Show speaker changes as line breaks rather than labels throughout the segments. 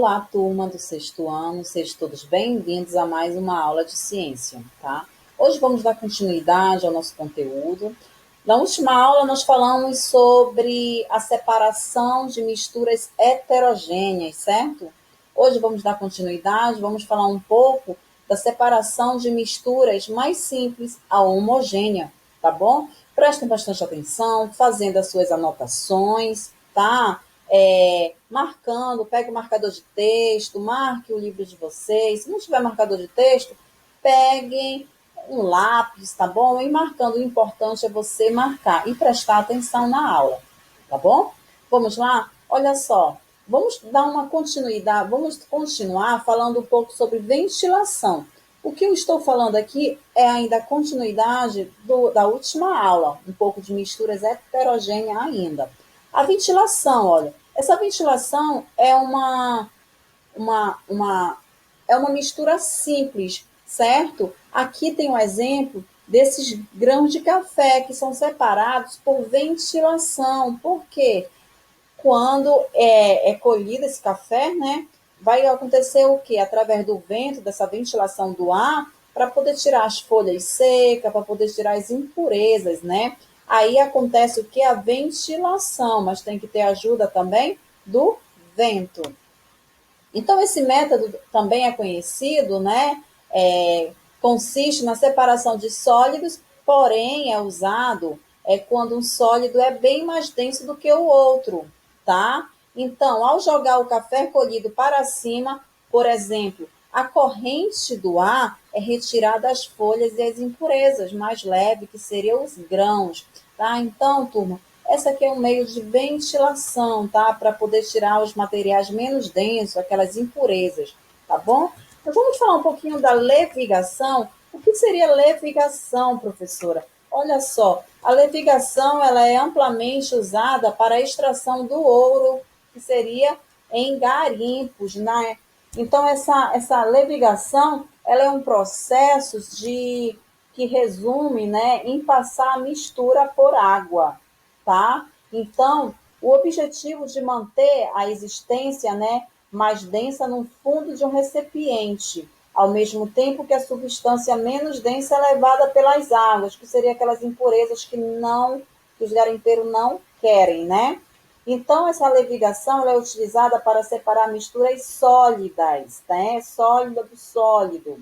Olá, turma do sexto ano, sejam todos bem-vindos a mais uma aula de ciência, tá? Hoje vamos dar continuidade ao nosso conteúdo. Na última aula, nós falamos sobre a separação de misturas heterogêneas, certo? Hoje vamos dar continuidade, vamos falar um pouco da separação de misturas mais simples a homogênea, tá bom? Prestem bastante atenção, fazendo as suas anotações, tá? Marcando, pegue o marcador de texto, marque o livro de vocês. Se não tiver marcador de texto, peguem um lápis, tá bom? E marcando, o importante é você marcar e prestar atenção na aula, tá bom? Vamos lá? Olha só, vamos dar uma continuidade, vamos continuar falando um pouco sobre ventilação. O que eu estou falando aqui é ainda a continuidade da última aula, um pouco de misturas heterogêneas ainda. A ventilação, olha, essa ventilação é é uma mistura simples, certo? Aqui tem um exemplo desses grãos de café que são separados por ventilação. Por quê? Quando é colhido esse café, né, vai acontecer o quê? Através do vento, dessa ventilação do ar, para poder tirar as folhas secas, para poder tirar as impurezas, né? Aí acontece o que? A ventilação, mas tem que ter ajuda também do vento. Então, esse método também é conhecido, né? Consiste na separação de sólidos, porém é usado quando um sólido é bem mais denso do que o outro, tá? Então, ao jogar o café colhido para cima, por exemplo, a corrente do ar é retirada as folhas e as impurezas mais leves, que seriam os grãos, tá? Então, turma, essa aqui é um meio de ventilação, tá? Para poder tirar os materiais menos densos, aquelas impurezas, tá bom? Então, vamos falar um pouquinho da levigação. O que seria levigação, professora? Olha só, a levigação ela é amplamente usada para a extração do ouro, que seria em garimpos, né? Então, essa levigação ela é um processo que resume, né, em passar a mistura por água, tá? Então, o objetivo de manter a existência, né, mais densa no fundo de um recipiente, ao mesmo tempo que a substância menos densa é levada pelas águas, que seriam aquelas impurezas que os garimpeiros não querem, né? Então, essa levigação ela é utilizada para separar misturas sólidas, né? Sólida do sólido.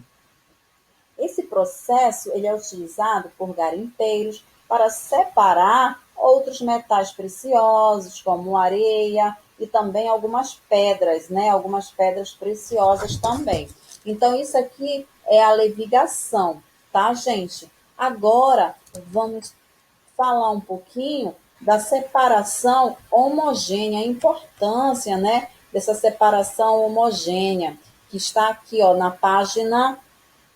Esse processo ele é utilizado por garimpeiros para separar outros metais preciosos, como areia e também algumas pedras, né? Algumas pedras preciosas também. Então, isso aqui é a levigação, tá, gente? Agora, vamos falar um pouquinho da separação homogênea, a importância, né, dessa separação homogênea, que está aqui, ó, na página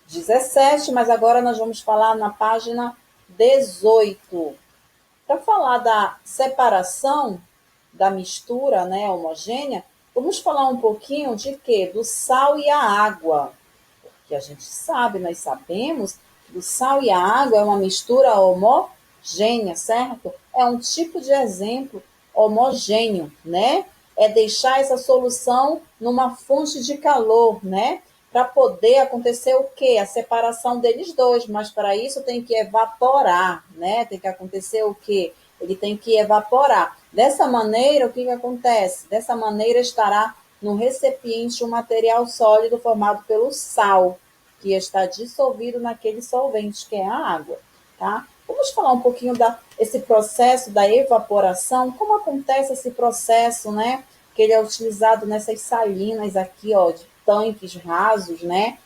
17, mas agora nós vamos falar na página 18. Para falar da separação da mistura, né, homogênea, vamos falar um pouquinho de quê? Do sal e a água. Que a gente sabe, nós sabemos que o sal e a água é uma mistura homogênea, certo? É um tipo de exemplo homogêneo, né? É deixar essa solução numa fonte de calor, né? Para poder acontecer o quê? A separação deles dois, mas para isso tem que evaporar, né? Tem que acontecer o quê? Ele tem que evaporar. Dessa maneira, o que acontece? Dessa maneira estará no recipiente um material sólido formado pelo sal, que está dissolvido naquele solvente, que é a água, tá? Vamos falar um pouquinho desse processo da evaporação, como acontece esse processo, né? Que ele é utilizado nessas salinas aqui, ó, de tanques rasos, né?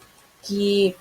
Que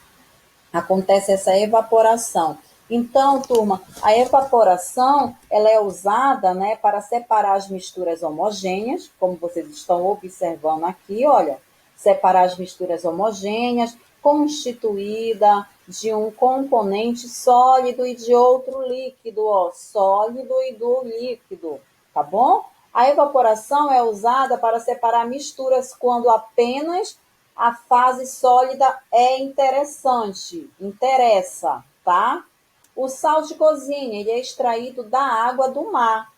acontece essa evaporação. Então, turma, a evaporação ela é usada, né, para separar as misturas homogêneas, como vocês estão observando aqui, olha, separar as misturas homogêneas, constituída de um componente sólido e de outro líquido, ó, sólido e do líquido, tá bom? A evaporação é usada para separar misturas quando apenas a fase sólida é interessante, interessa, tá? O sal de cozinha, ele é extraído da água do mar.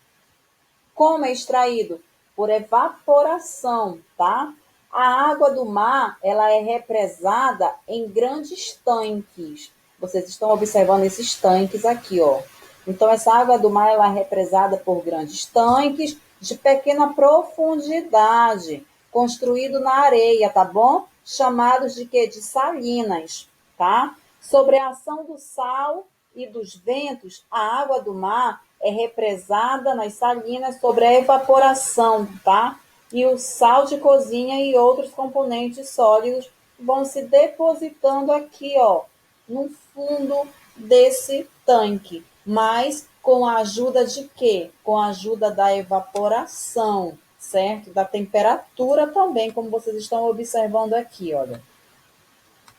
Como é extraído? Por evaporação, tá? A água do mar, ela é represada em grandes tanques. Vocês estão observando esses tanques aqui, ó. Então, essa água do mar, ela é represada por grandes tanques de pequena profundidade, construído na areia, tá bom? Chamados de quê? De salinas, tá? Sobre a ação do sal e dos ventos, a água do mar é represada nas salinas sobre a evaporação, tá? E o sal de cozinha e outros componentes sólidos vão se depositando aqui, ó, no fundo desse tanque, mas com a ajuda de quê? Com a ajuda da evaporação, certo? Da temperatura também, como vocês estão observando aqui, olha.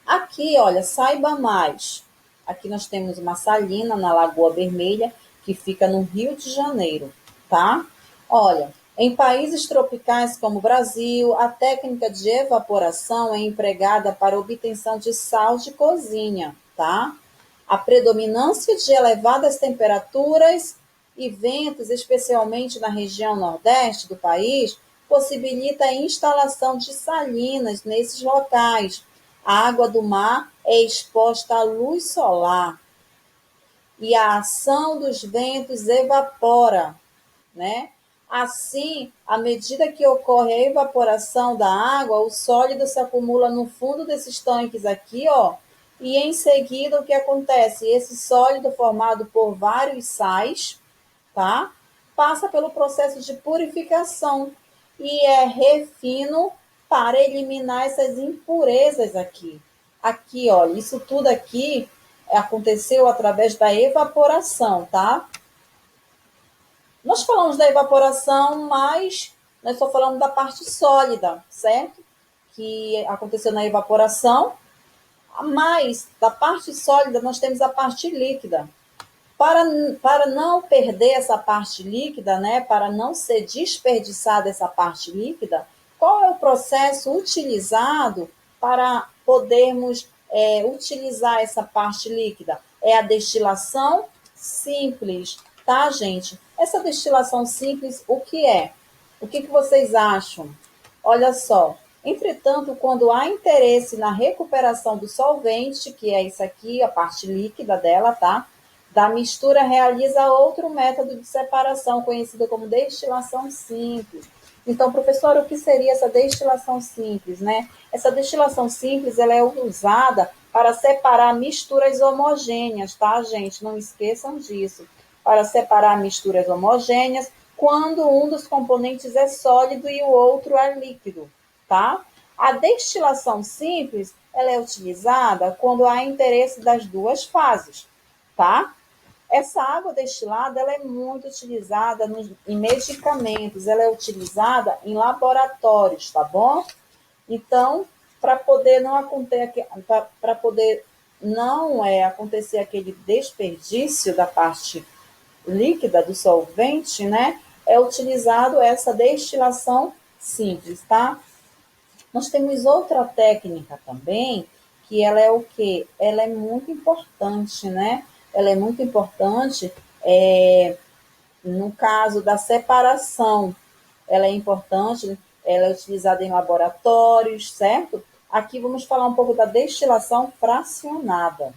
Aqui, olha, saiba mais. Aqui nós temos uma salina na Lagoa Vermelha, que fica no Rio de Janeiro, tá? Olha, em países tropicais como o Brasil, a técnica de evaporação é empregada para obtenção de sal de cozinha, tá? A predominância de elevadas temperaturas e ventos, especialmente na região nordeste do país, possibilita a instalação de salinas nesses locais. A água do mar é exposta à luz solar e a ação dos ventos evapora, né? Assim, à medida que ocorre a evaporação da água, o sólido se acumula no fundo desses tanques aqui, ó, e em seguida o que acontece? Esse sólido formado por vários sais, tá? Passa pelo processo de purificação e é refino para eliminar essas impurezas aqui. Aqui, olha, isso tudo aqui aconteceu através da evaporação, tá? Nós falamos da evaporação, mas nós só falamos da parte sólida, certo? Que aconteceu na evaporação, mas da parte sólida nós temos a parte líquida. Para não perder essa parte líquida, né, para não ser desperdiçada essa parte líquida, qual é o processo utilizado para podermos utilizar essa parte líquida? É a destilação simples, tá, gente? Essa destilação simples, o que é? O que vocês acham? Olha só. Entretanto, quando há interesse na recuperação do solvente, que é isso aqui, a parte líquida dela, tá? Da mistura, realiza outro método de separação, conhecido como destilação simples. Então, professor, o que seria essa destilação simples, né? Essa destilação simples, ela é usada para separar misturas homogêneas, tá, gente? Não esqueçam disso. Para separar misturas homogêneas quando um dos componentes é sólido e o outro é líquido, tá? A destilação simples, ela é utilizada quando há interesse das duas fases, tá? Essa água destilada ela é muito utilizada em medicamentos, ela é utilizada em laboratórios, tá bom? Então, para poder não acontecer, para poder não acontecer aquele desperdício da parte líquida do solvente, né? É utilizado essa destilação simples, tá? Nós temos outra técnica também, que ela é o quê? Ela é muito importante, né? Ela é muito importante no caso da separação. Ela é importante, ela é utilizada em laboratórios, certo? Aqui vamos falar um pouco da destilação fracionada.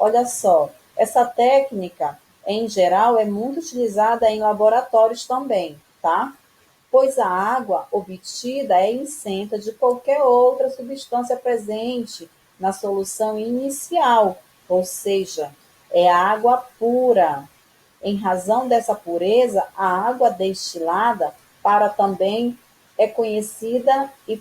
Olha só, essa técnica, em geral, é muito utilizada em laboratórios também, tá? Pois a água obtida é isenta de qualquer outra substância presente na solução inicial, ou seja, é água pura. Em razão dessa pureza, a água destilada para também é conhecida e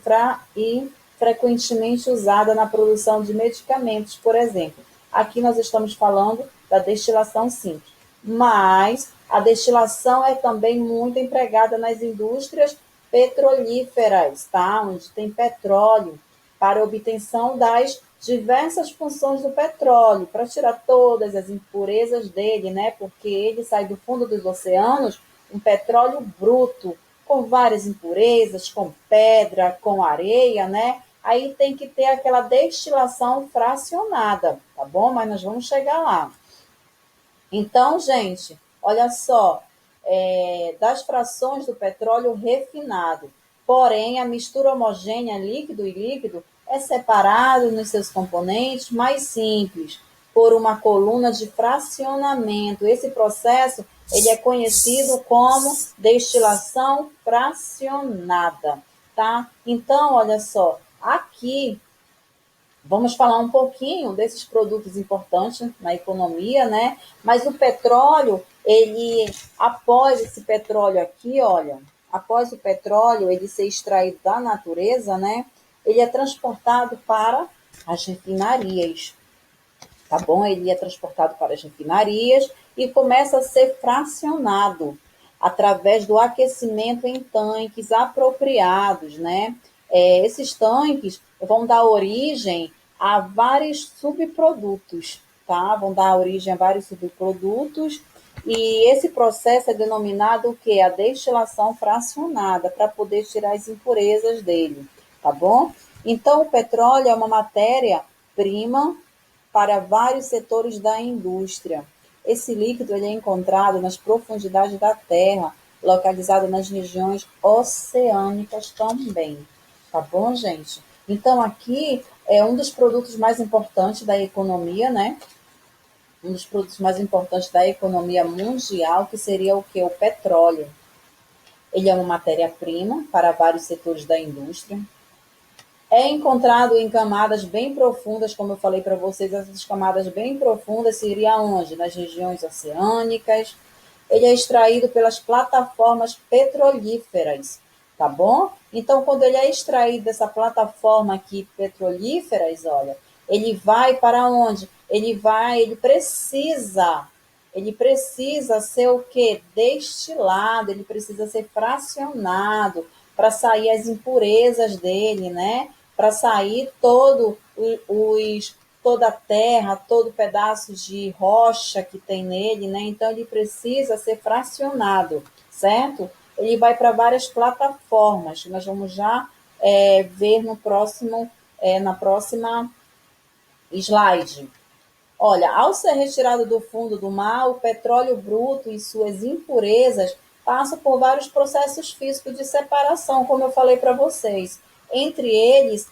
frequentemente usada na produção de medicamentos, por exemplo. Aqui nós estamos falando da destilação simples, mas a destilação é também muito empregada nas indústrias petrolíferas, tá? Onde tem petróleo, para obtenção das diversas funções do petróleo, para tirar todas as impurezas dele, né? Porque ele sai do fundo dos oceanos um petróleo bruto, com várias impurezas, com pedra, com areia, né? Aí tem que ter aquela destilação fracionada, tá bom? Mas nós vamos chegar lá. Então, gente, olha só, das frações do petróleo refinado. Porém, a mistura homogênea líquido e líquido é separado nos seus componentes mais simples por uma coluna de fracionamento. Esse processo ele é conhecido como destilação fracionada, tá? Então, olha só, aqui vamos falar um pouquinho desses produtos importantes na economia, né? Mas o petróleo, ele, após esse petróleo aqui, olha, após o petróleo ele ser extraído da natureza, né? Ele é transportado para as refinarias, tá bom? Ele é transportado para as refinarias e começa a ser fracionado através do aquecimento em tanques apropriados, né? Esses tanques vão dar origem a vários subprodutos, tá? Vão dar origem a vários subprodutos e esse processo é denominado o quê? A destilação fracionada, para poder tirar as impurezas dele, tá bom? Então, o petróleo é uma matéria-prima para vários setores da indústria. Esse líquido ele é encontrado nas profundidades da Terra, localizado nas regiões oceânicas também. Tá bom, gente? Então, aqui é um dos produtos mais importantes da economia, né? Um dos produtos mais importantes da economia mundial, que seria o que? O petróleo. Ele é uma matéria-prima para vários setores da indústria. É encontrado em camadas bem profundas, como eu falei para vocês, essas camadas bem profundas seria onde? Nas regiões oceânicas. Ele é extraído pelas plataformas petrolíferas, tá bom? Então, quando ele é extraído dessa plataforma aqui petrolíferas, olha, ele vai para onde? Ele precisa ser o quê? Destilado, ele precisa ser fracionado para sair as impurezas dele, né? Para sair toda a terra, todo pedaço de rocha que tem nele, né? Então ele precisa ser fracionado, certo? Ele vai para várias plataformas, que nós vamos já ver na próxima slide. Olha, ao ser retirado do fundo do mar, o petróleo bruto e suas impurezas passam por vários processos físicos de separação, como eu falei para vocês. Entre eles,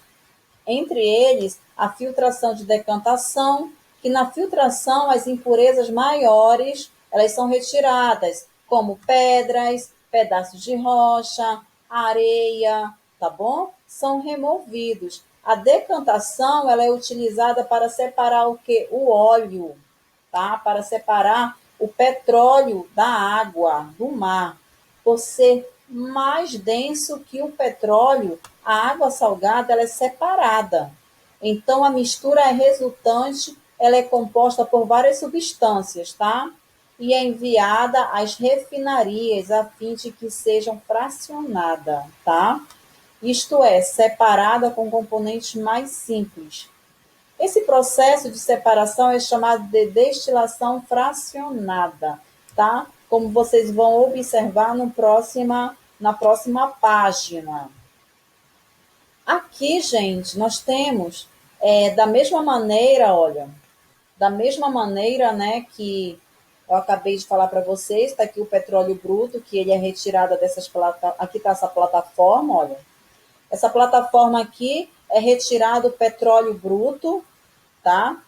a filtração de decantação, que na filtração as impurezas maiores, elas são retiradas, como pedras, pedaços de rocha, areia, tá bom? São removidos. A decantação, ela é utilizada para separar o que? O óleo, tá? Para separar o petróleo da água, do mar. Por ser mais denso que o petróleo, a água salgada ela é separada. Então, a mistura resultante ela é composta por várias substâncias, tá? E é enviada às refinarias a fim de que sejam fracionada, tá? Isto é, separada com componentes mais simples. Esse processo de separação é chamado de destilação fracionada, tá? Como vocês vão observar na próxima página. Aqui, gente, nós temos, da mesma maneira, olha, da mesma maneira, né, que eu acabei de falar para vocês, está aqui o petróleo bruto, que ele é retirado dessas plataformas, aqui está essa plataforma, olha. Essa plataforma aqui é retirado o petróleo bruto, tá?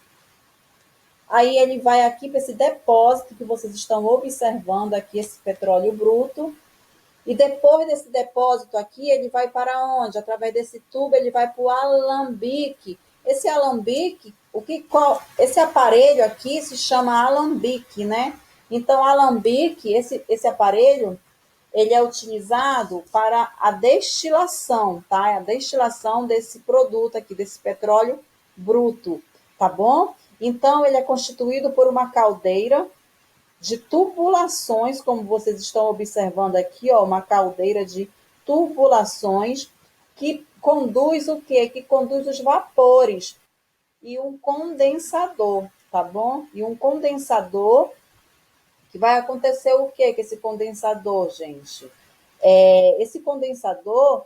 Aí ele vai aqui para esse depósito que vocês estão observando aqui, esse petróleo bruto. E depois desse depósito aqui, ele vai para onde? Através desse tubo, ele vai para o alambique. Esse alambique, esse aparelho aqui se chama alambique, né? Então, alambique, esse aparelho, ele é utilizado para a destilação, tá? A destilação desse produto aqui, desse petróleo bruto, tá bom? Então, ele é constituído por uma caldeira de tubulações, como vocês estão observando aqui, ó, uma caldeira de tubulações que conduz o quê? Que conduz os vapores e um condensador, tá bom? E um condensador que vai acontecer o quê com esse condensador, gente? Esse condensador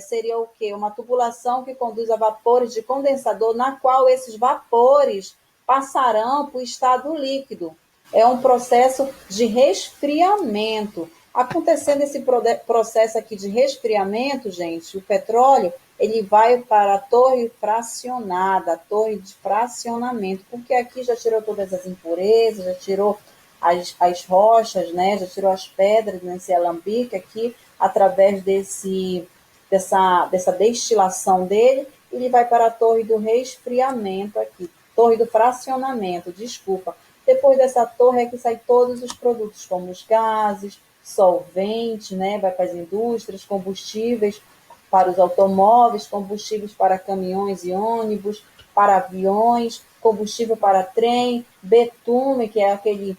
seria o quê? Uma tubulação que conduz a vapores de condensador, na qual esses vapores passarão para o estado líquido. É um processo de resfriamento. Acontecendo esse processo aqui de resfriamento, gente, o petróleo, ele vai para a torre fracionada, a torre de fracionamento, porque aqui já tirou todas as impurezas, já tirou as rochas, né, já tirou as pedras nesse alambique aqui, através dessa destilação dele, ele vai para a torre do resfriamento aqui, torre do fracionamento, desculpa. Depois dessa torre é que saem todos os produtos, como os gases, solventes, né? Vai para as indústrias, combustíveis para os automóveis, combustíveis para caminhões e ônibus, para aviões, combustível para trem, betume, que é aquele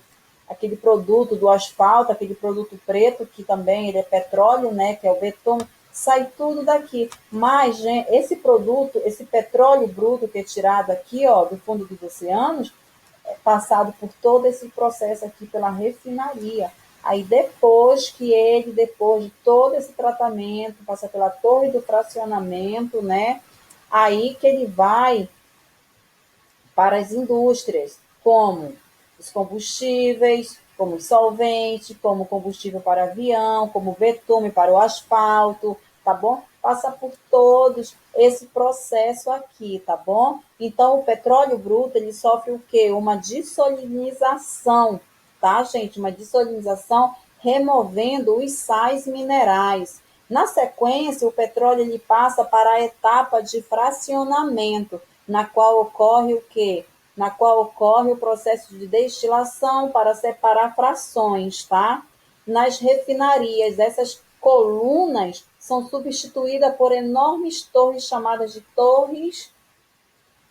produto do asfalto, aquele produto preto, que também ele é petróleo, né? Que é o betume, sai tudo daqui. Mas, gente, esse produto, esse petróleo bruto que é tirado aqui, ó, do fundo dos oceanos, é passado por todo esse processo aqui pela refinaria. Aí depois de todo esse tratamento, passa pela torre do fracionamento, né? Aí que ele vai para as indústrias, como os combustíveis, como solvente, como combustível para avião, como betume para o asfalto, tá bom? Passa por todos esse processo aqui, tá bom? Então, o petróleo bruto, ele sofre o quê? Uma dessalinização, tá, gente? Uma dessalinização removendo os sais minerais. Na sequência, o petróleo ele passa para a etapa de fracionamento, na qual ocorre o quê? Na qual ocorre o processo de destilação para separar frações, tá? Nas refinarias, essas colunas são substituídas por enormes torres chamadas de torres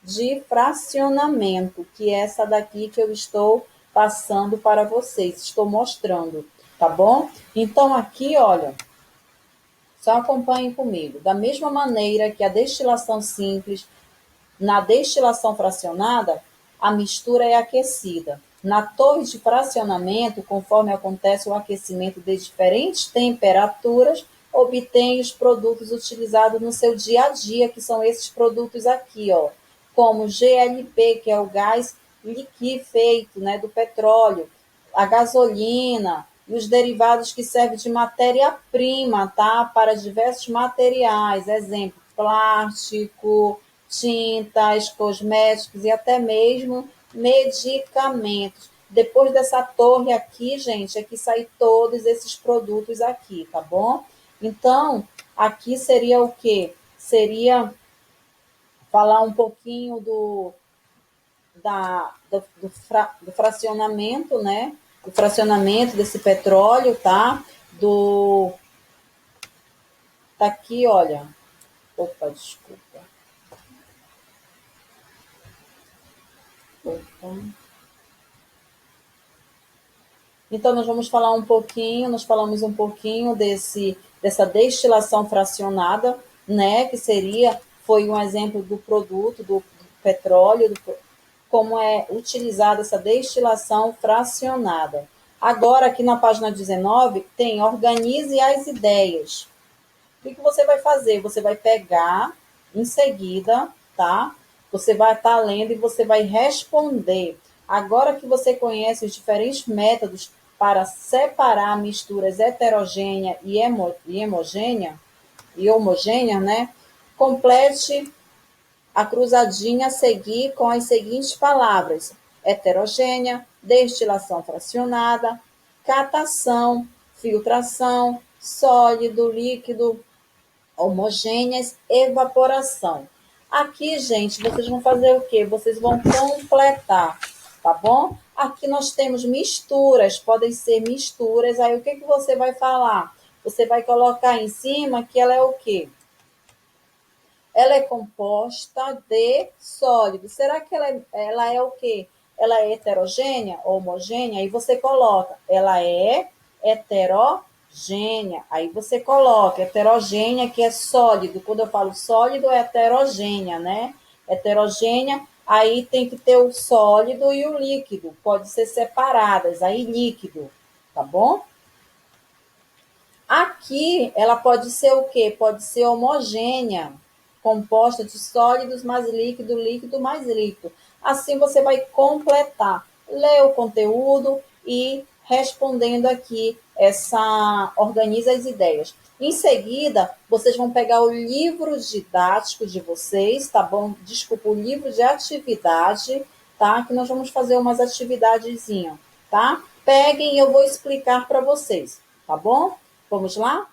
de fracionamento, que é essa daqui que eu estou passando para vocês, estou mostrando, tá bom? Então aqui, olha, só acompanhem comigo. Da mesma maneira que a destilação simples, na destilação fracionada, a mistura é aquecida. Na torre de fracionamento, conforme acontece o aquecimento de diferentes temperaturas, obtém os produtos utilizados no seu dia a dia, que são esses produtos aqui, ó, como GLP, que é o gás liquefeito, né, do petróleo, a gasolina e os derivados que servem de matéria-prima, tá, para diversos materiais, exemplo, plástico, tintas, cosméticos e até mesmo medicamentos. Depois dessa torre aqui, gente, é que saem todos esses produtos aqui, tá bom? Então, aqui seria o quê? Seria falar um pouquinho do fracionamento, né? Do fracionamento desse petróleo, tá? Tá aqui, olha. Opa, desculpa. Opa. Então, nós falamos um pouquinho dessa destilação fracionada, né, foi um exemplo do produto, do petróleo, como é utilizada essa destilação fracionada. Agora, aqui na página 19, tem organize as ideias. O que você vai fazer? Você vai pegar em seguida, tá? Você vai estar lendo e você vai responder. Agora que você conhece os diferentes métodos para separar misturas heterogênea e homogênea, né? Complete a cruzadinha a seguir com as seguintes palavras: heterogênea, destilação fracionada, catação, filtração, sólido, líquido, homogêneas, evaporação. Aqui, gente, vocês vão fazer o quê? Vocês vão completar, tá bom? Aqui nós temos misturas, podem ser misturas. Aí o que você vai falar? Você vai colocar em cima que ela é o quê? Ela é composta de sólido. Será que ela é o quê? Ela é heterogênea ou homogênea? Aí você coloca, ela é heterogênea. Aí você coloca heterogênea, que é sólido. Quando eu falo sólido, é heterogênea, né? Heterogênea, aí tem que ter o sólido e o líquido. Pode ser separadas, aí líquido, tá bom? Aqui, ela pode ser o quê? Pode ser homogênea, composta de sólidos mais líquido, líquido mais líquido. Assim você vai completar, ler o conteúdo e respondendo aqui organiza as ideias. Em seguida, vocês vão pegar o livro didático de vocês, tá bom? Desculpa, o livro de atividade, tá? Que nós vamos fazer umas atividadezinhas, tá? Peguem e eu vou explicar para vocês, tá bom? Vamos lá?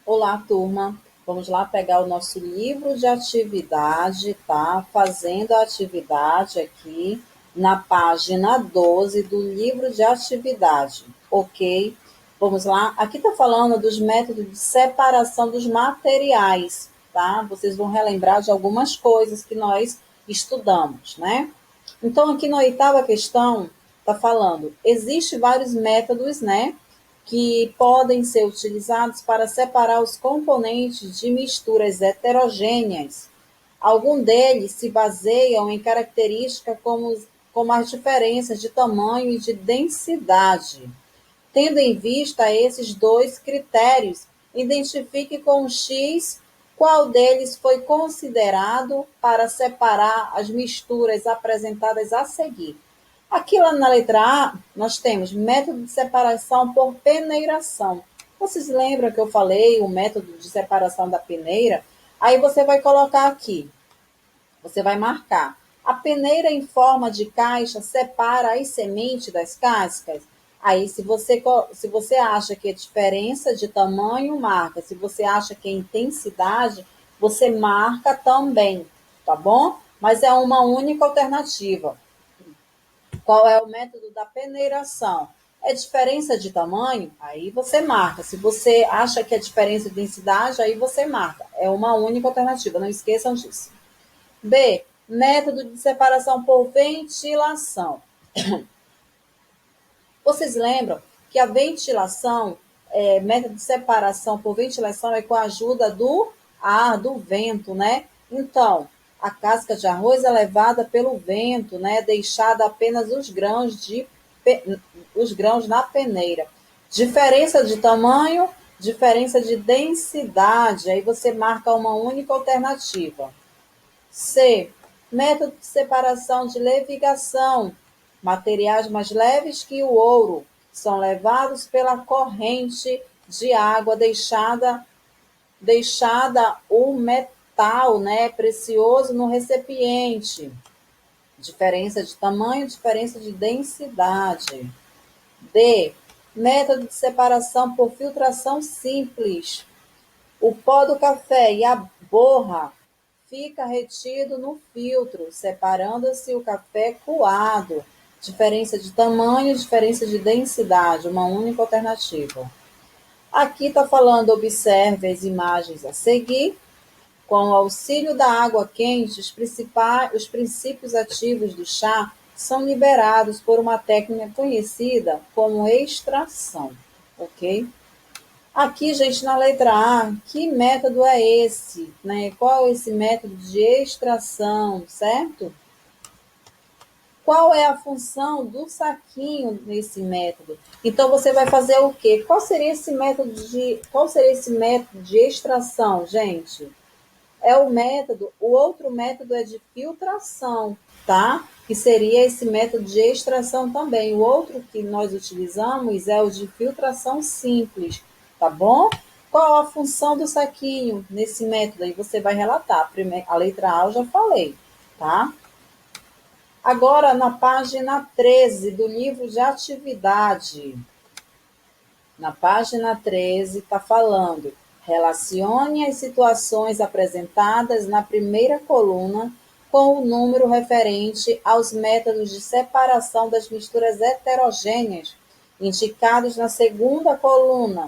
Olá, turma. Vamos lá pegar o nosso livro de atividade, tá? Fazendo a atividade aqui na página 12 do livro de atividade, ok? Vamos lá. Aqui está falando dos métodos de separação dos materiais, tá? Vocês vão relembrar de algumas coisas que nós estudamos, né? Então, aqui na oitava questão, está falando, existem vários métodos, né? Que podem ser utilizados para separar os componentes de misturas heterogêneas. Alguns deles se baseiam em características como as diferenças de tamanho e de densidade. Tendo em vista esses dois critérios, identifique com o X qual deles foi considerado para separar as misturas apresentadas a seguir. Aqui lá na letra A, nós temos método de separação por peneiração. Vocês lembram que eu falei o método de separação da peneira? Aí você vai colocar aqui, você vai marcar. A peneira em forma de caixa separa as sementes das cascas. Aí, se você acha que é diferença de tamanho, marca. Se você acha que é intensidade, você marca também, tá bom? Mas é uma única alternativa. Qual é o método da peneiração? É diferença de tamanho? Aí você marca. Se você acha que é diferença de densidade, aí você marca. É uma única alternativa, não esqueçam disso. B. Método de separação por ventilação. Vocês lembram que a ventilação, método de separação por ventilação é com a ajuda do ar, do vento, né? Então, a casca de arroz é levada pelo vento, né? Deixada apenas os grãos na peneira. Diferença de tamanho, diferença de densidade. Aí você marca uma única alternativa. C. Método de separação de levigação. Materiais mais leves que o ouro são levados pela corrente de água deixada o metal, né, precioso no recipiente. Diferença de tamanho, diferença de densidade. D. Método de separação por filtração simples. O pó do café e a borra fica retido no filtro, separando-se o café coado. Diferença de tamanho, diferença de densidade, uma única alternativa. Aqui está falando, observe as imagens a seguir. Com o auxílio da água quente, os princípios ativos do chá são liberados por uma técnica conhecida como extração, ok? Aqui, gente, na letra A, que método é esse? Né? Qual é esse método de extração, certo? Qual é a função do saquinho nesse método? Então, você vai fazer o quê? Qual seria esse método de extração, gente? O outro método é de filtração, tá? Que seria esse método de extração também. O outro que nós utilizamos é o de filtração simples, tá bom? Qual a função do saquinho nesse método? Aí você vai relatar. A letra A eu já falei, tá? Agora, na página 13 do livro de atividade. Na página 13 está falando, relacione as situações apresentadas na primeira coluna com o número referente aos métodos de separação das misturas heterogêneas indicados na segunda coluna.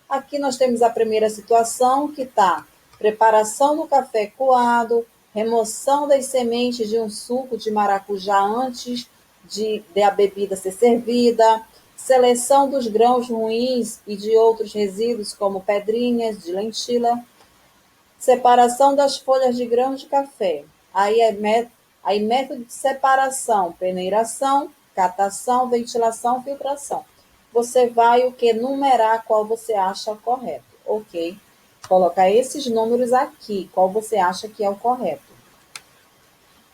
Aqui nós temos a primeira situação que está preparação do café coado, remoção das sementes de um suco de maracujá antes de a bebida ser servida, seleção dos grãos ruins e de outros resíduos, como pedrinhas de lentilha, separação das folhas de grãos de café. Aí método de separação, peneiração, catação, ventilação, filtração. Você vai o que? Numerar qual você acha correto, ok? Colocar esses números aqui, qual você acha que é o correto.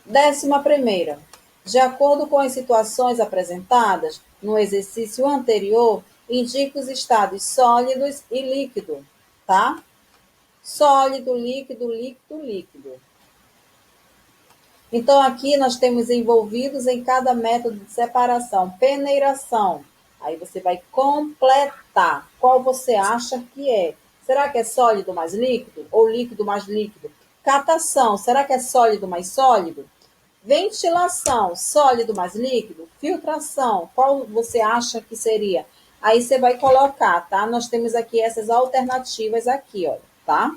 11ª. De acordo com as situações apresentadas, no exercício anterior, indica os estados sólidos e líquido, tá? Sólido, líquido, líquido, líquido. Então, aqui nós temos envolvidos em cada método de separação. Peneiração. Aí você vai completar. Qual você acha que é? Será que é sólido mais líquido? Ou líquido mais líquido? Catação. Será que é sólido mais sólido? Ventilação. Sólido mais líquido? Filtração. Qual você acha que seria? Aí você vai colocar, tá? Nós temos aqui essas alternativas aqui, ó, tá?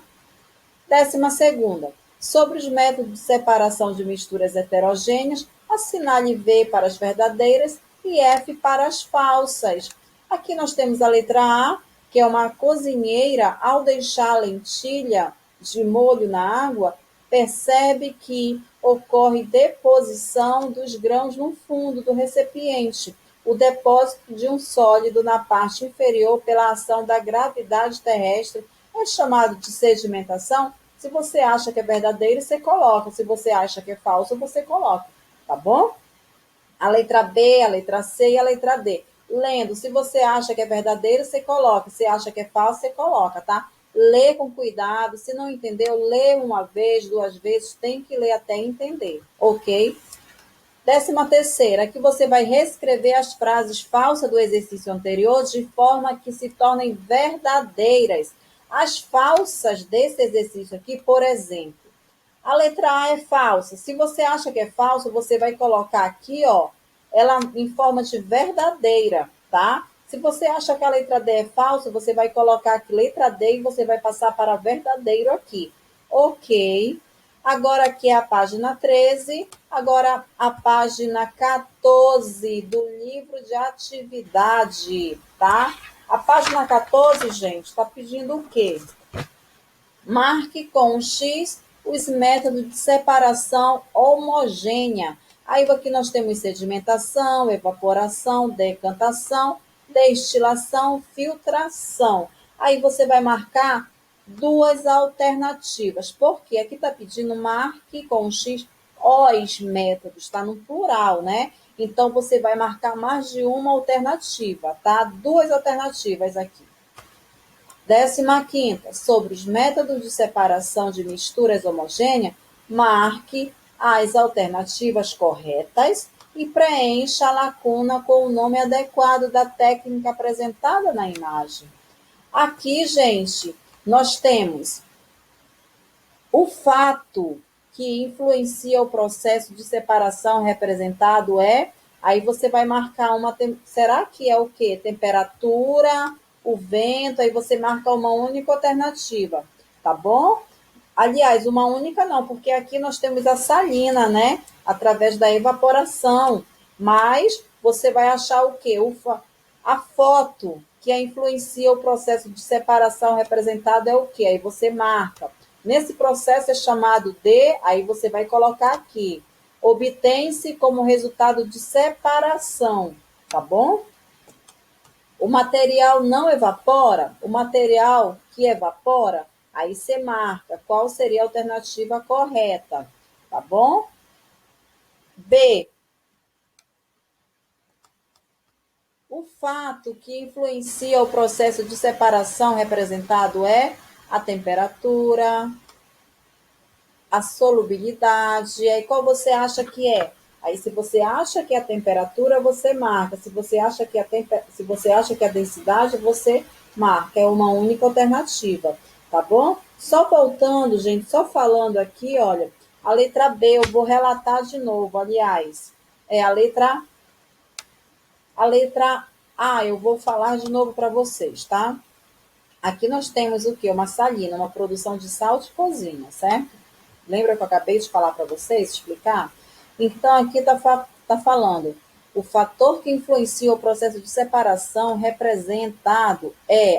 12ª, sobre os métodos de separação de misturas heterogêneas, assinale V para as verdadeiras e F para as falsas. Aqui nós temos a letra A, que é uma cozinheira, ao deixar a lentilha de molho na água, percebe que ocorre deposição dos grãos no fundo do recipiente, o depósito de um sólido na parte inferior pela ação da gravidade terrestre é chamado de sedimentação. Se você acha que é verdadeiro, você coloca. Se você acha que é falso, você coloca. Tá bom? A letra B, a letra C e a letra D. Lendo, se você acha que é verdadeiro, você coloca. Se acha que é falso, você coloca, tá? Lê com cuidado. Se não entendeu, lê uma vez, duas vezes. Tem que ler até entender, ok? 13ª, aqui você vai reescrever as frases falsas do exercício anterior de forma que se tornem verdadeiras. As falsas desse exercício aqui, por exemplo, a letra A é falsa. Se você acha que é falso, você vai colocar aqui, ó, ela em forma de verdadeira, tá? Se você acha que a letra D é falsa, você vai colocar aqui letra D e você vai passar para verdadeiro aqui. Ok. Agora aqui é a página 13, agora a página 14 do livro de atividade, tá? A página 14, gente, está pedindo o quê? Marque com um X os métodos de separação homogênea. Aí aqui nós temos sedimentação, evaporação, decantação, destilação, filtração. Aí você vai marcar duas alternativas. Por quê? Aqui está pedindo marque com um X os métodos, está no plural, né? Então você vai marcar mais de uma alternativa, tá? Duas alternativas aqui. 15ª, sobre os métodos de separação de misturas homogêneas, marque as alternativas corretas e preencha a lacuna com o nome adequado da técnica apresentada na imagem. Aqui, gente, nós temos o fato que influencia o processo de separação representado aí você vai marcar será que é o quê? Temperatura, o vento, aí você marca uma única alternativa, tá bom? Aliás, uma única não, porque aqui nós temos a salina, né? Através da evaporação, mas você vai achar o quê? A foto que influencia o processo de separação representado é o quê? Aí você marca. Nesse processo é chamado de, aí você vai colocar aqui, obtém-se como resultado de separação, tá bom? O material não evapora, o material que evapora, aí você marca qual seria a alternativa correta, tá bom? B. O fato que influencia o processo de separação representado é a temperatura, a solubilidade. Aí qual você acha que é? Aí se você acha que é a temperatura, você marca. Se você acha que se você acha que é a densidade, você marca. É uma única alternativa, tá bom? Só voltando, gente, só falando aqui, olha, a letra B eu vou relatar de novo, aliás. É a letra A, eu vou falar de novo para vocês, tá? Aqui nós temos o quê? Uma salina, uma produção de sal de cozinha, certo? Lembra que eu acabei de falar para vocês, explicar? Então, aqui tá falando, o fator que influencia o processo de separação representado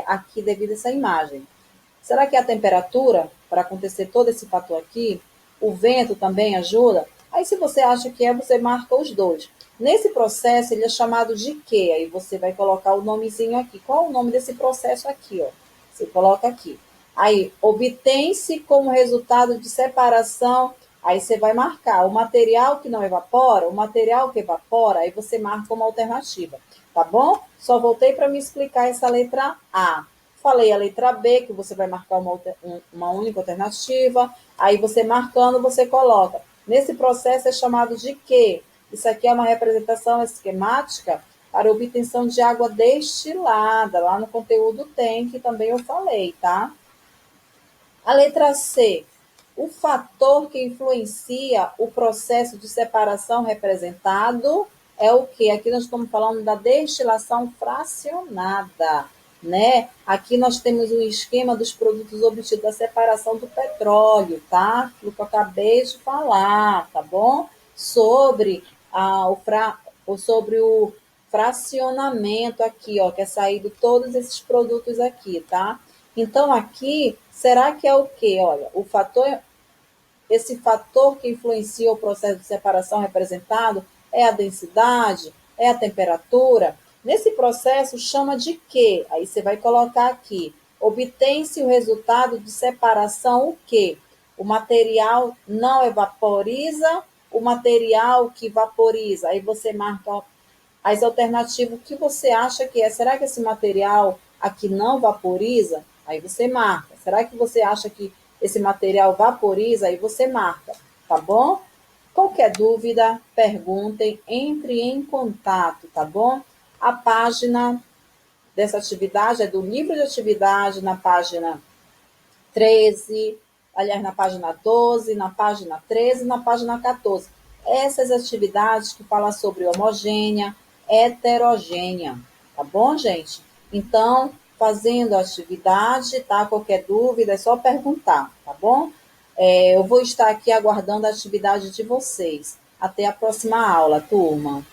aqui devido a essa imagem. Será que é a temperatura, para acontecer todo esse fator aqui? O vento também ajuda? Aí, se você acha que você marca os dois. Nesse processo, ele é chamado de quê? Aí você vai colocar o nomezinho aqui. Qual é o nome desse processo aqui, ó? Você coloca aqui. Aí, obtém-se como resultado de separação Aí você vai marcar o material que não evapora, o material que evapora, aí você marca uma alternativa, tá bom? Só voltei para me explicar essa letra A. Falei a letra B, que você vai marcar uma única alternativa, aí você marcando, você coloca. Nesse processo é chamado de quê? Isso aqui é uma representação esquemática para obtenção de água destilada. Lá no conteúdo tem, que também eu falei, tá? A letra C, o fator que influencia o processo de separação representado é o que? Aqui nós estamos falando da destilação fracionada, né? Aqui nós temos um esquema dos produtos obtidos da separação do petróleo, tá? O que eu acabei de falar, tá bom? Sobre sobre o fracionamento aqui, ó, que é saído todos esses produtos aqui, tá? Então, aqui, será que é o quê? Olha, esse fator que influencia o processo de separação representado é a densidade, é a temperatura. Nesse processo, chama de quê? Aí você vai colocar aqui. Obtém-se o resultado de separação o quê? O material não evaporiza, o material que vaporiza. Aí você marca as alternativas, o que você acha que é? Será que esse material aqui não vaporiza? Aí você marca. Será que você acha que esse material vaporiza? Aí você marca, tá bom? Qualquer dúvida, perguntem, entre em contato, tá bom? A página dessa atividade é do livro de atividade, na página 13, aliás, na página 12, na página 13 e na página 14. Essas atividades que falam sobre homogênea, heterogênea, tá bom, gente? Então, fazendo a atividade, tá? Qualquer dúvida é só perguntar, tá bom? Eu vou estar aqui aguardando a atividade de vocês. Até a próxima aula, turma.